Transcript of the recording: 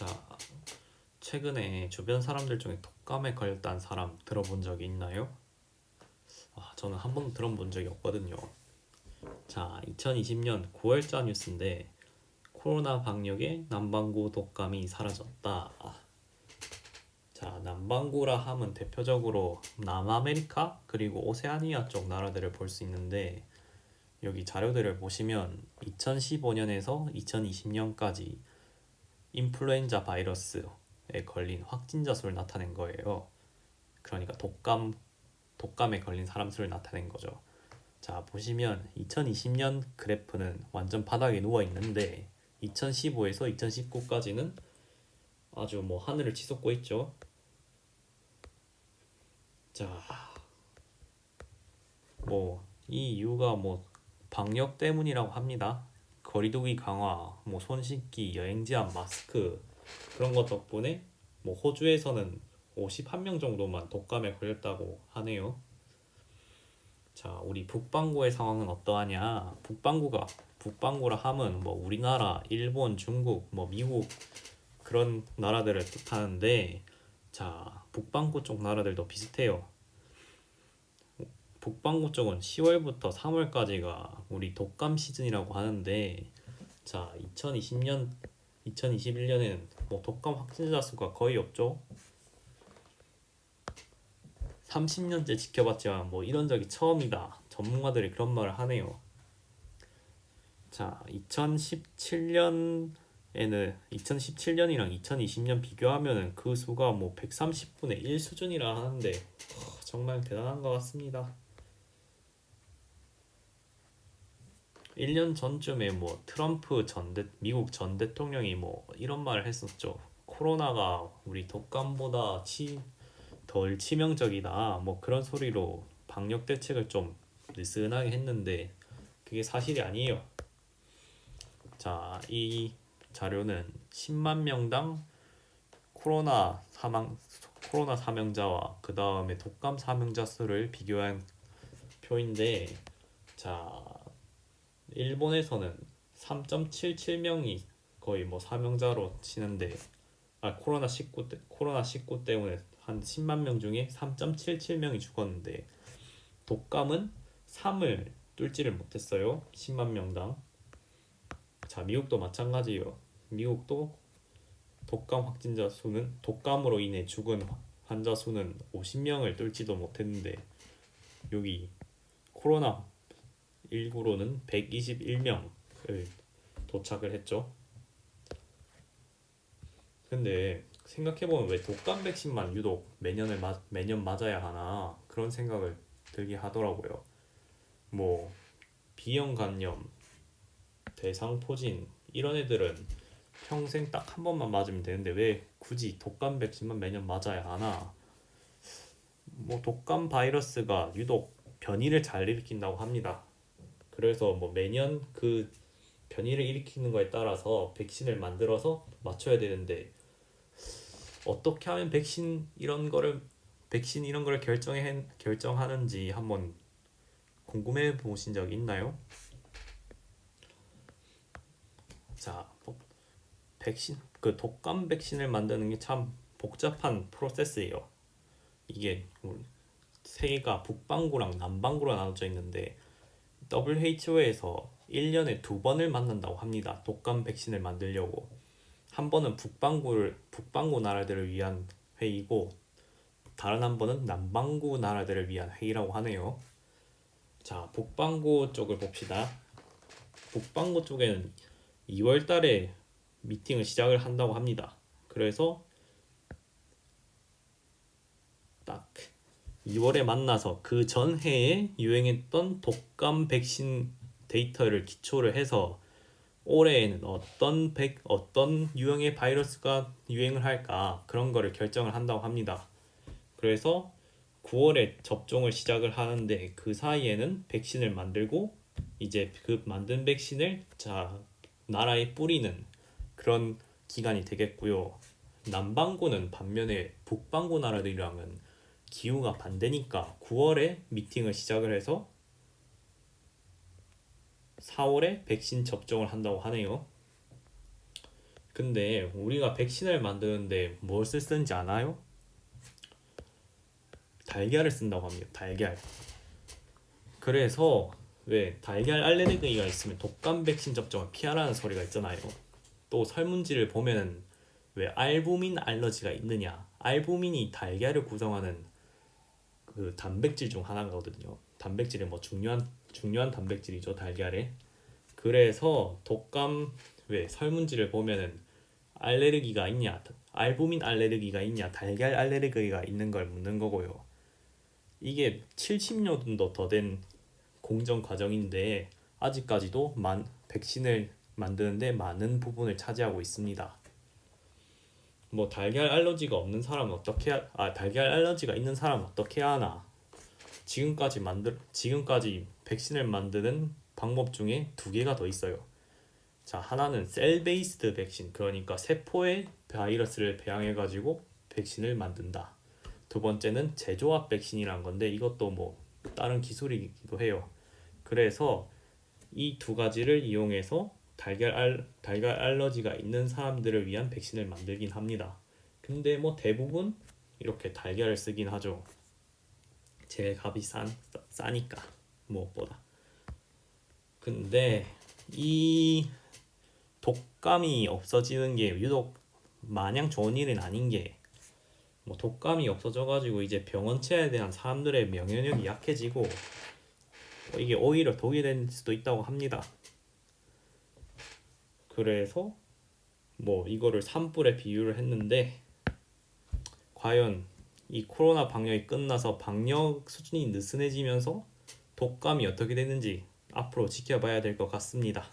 자, 최근에 주변 사람들 중에 독감에 걸렸다는 사람 들어본 적이 있나요? 저는 한 번도 들어본 적이 없거든요. 자, 2020년 9월자 뉴스인데 코로나 방역에 남반구 독감이 사라졌다. 자, 남반구라 하면 대표적으로 남아메리카 그리고 오세아니아 쪽 나라들을 볼 수 있는데 여기 자료들을 보시면 2015년에서 2020년까지 인플루엔자 바이러스에 걸린 확진자 수를 나타낸 거예요. 그러니까 독감에 걸린 사람 수를 나타낸 거죠. 자, 보시면 2020년 그래프는 완전 바닥에 누워 있는데 2015에서 2019까지는 아주 하늘을 치솟고 있죠. 자, 이 이유가 방역 때문이라고 합니다. 거리두기 강화, 손 씻기, 여행 제한, 마스크 그런 것 덕분에 호주에서는 51명 정도만 독감에 걸렸다고 하네요. 자, 우리 북반구의 상황은 어떠하냐? 북반구라 함은 우리나라, 일본, 중국, 미국 그런 나라들을 뜻하는데, 자, 북반구 쪽 나라들도 비슷해요. 북반구 쪽은 10월부터 3월까지가 우리 독감 시즌이라고 하는데, 자, 2021년에는 독감 확진자 수가 거의 없죠. 30년째 지켜봤지만 이런 적이 처음이다. 전문가들이 그런 말을 하네요. 자, 2017년이랑 2020년 비교하면은 그 수가 130분의 1 수준이라 하는데 정말 대단한 것 같습니다. 1년 전쯤에 미국 전 대통령이 이런 말을 했었죠. 코로나가 우리 독감보다 덜 치명적이다. 그런 소리로 방역 대책을 좀 느슨하게 했는데 그게 사실이 아니에요. 자, 이 자료는 10만 명당 코로나 사명자와 그 다음에 독감 사명자 수를 비교한 표인데, 자, 일본에서는 3.77명이 거의 사명자로 치는데, 코로나19 때문에 한 10만 명 중에 3.77명이 죽었는데 독감은 3을 뚫지를 못했어요. 10만 명당. 자, 미국도 마찬가지예요. 미국도 독감으로 인해 죽은 환자 수는 50명을 뚫지도 못했는데 여기 코로나19로는 121명을 도착을 했죠. 근데 생각해보면 왜 독감 백신만 유독 매년 맞아야 하나 그런 생각을 들게 하더라고요. 비형 간염, 대상포진 이런 애들은 평생 딱 한 번만 맞으면 되는데 왜 굳이 독감 백신만 매년 맞아야 하나? 독감 바이러스가 유독 변이를 잘 일으킨다고 합니다. 그래서 매년 그 변이를 일으키는 거에 따라서 백신을 만들어서 맞춰야 되는데 어떻게 하면 백신 이런 거를 결정하는지 한번 궁금해 보신 적 있나요? 자, 독감 백신을 만드는 게 참 복잡한 프로세스예요. 이게 세계가 북반구랑 남반구로 나눠져 있는데 WHO에서 1년에 2번을 만난다고 합니다. 독감 백신을 만들려고. 한 번은 북반구 나라들을 위한 회의고 다른 한 번은 남반구 나라들을 위한 회의라고 하네요. 자, 북반구 쪽을 봅시다. 북반구 쪽에는 2월 달에 미팅을 시작을 한다고 합니다. 그래서 딱 2월에 만나서 그 전해에 유행했던 독감 백신 데이터를 기초로 해서 올해에는 어떤 유형의 바이러스가 유행을 할까 그런 거를 결정을 한다고 합니다. 그래서 9월에 접종을 시작을 하는데 그 사이에는 백신을 만들고 이제 그 만든 백신을 나라에 뿌리는 그런 기간이 되겠고요. 남반구는 반면에 북반구 나라들이랑은 기후가 반대니까 9월에 미팅을 시작을 해서 4월에 백신 접종을 한다고 하네요. 근데 우리가 백신을 만드는데 무엇을 쓰는지 아나요? 달걀을 쓴다고 합니다. 달걀. 그래서 왜 달걀 알레르기가 있으면 독감 백신 접종을 피하라는 소리가 있잖아요. 또 설문지를 보면은 왜 알부민 알러지가 있느냐? 알부민이 달걀을 구성하는 그 단백질 중 하나거든요. 단백질은 뭐 중요한 단백질이죠, 달걀에. 그래서 독감 왜 설문지를 보면은 알레르기가 있냐, 알부민 알레르기가 있냐, 달걀 알레르기가 있는 걸 묻는 거고요. 이게 70년도 더 된 공정 과정인데 아직까지도 백신을 만드는데 많은 부분을 차지하고 있습니다. 뭐 달걀 알러지가 없는 사람은 달걀 알러지가 있는 사람은 어떻게 해야 하나? 지금까지 백신을 만드는 방법 중에 두 개가 더 있어요. 자, 하나는 셀 베이스드 백신, 그러니까 세포에 바이러스를 배양해 가지고 백신을 만든다. 두 번째는 제조합 백신이란 건데 이것도 뭐 다른 기술이기도 해요. 그래서 이 두 가지를 이용해서 달걀 알러지가 있는 사람들을 위한 백신을 만들긴 합니다. 근데 뭐 대부분 이렇게 달걀을 쓰긴 하죠. 제일 값이 싸니까 무엇보다. 근데 이 독감이 없어지는 게 유독 마냥 좋은 일은 아닌 게, 뭐 독감이 없어져가지고 이제 병원체에 대한 사람들의 면역력이 약해지고 이게 오히려 독이 될 수도 있다고 합니다. 그래서 뭐 이거를 산불에 비유를 했는데 과연 이 코로나 방역이 끝나서 방역 수준이 느슨해지면서 독감이 어떻게 되는지 앞으로 지켜봐야 될 것 같습니다.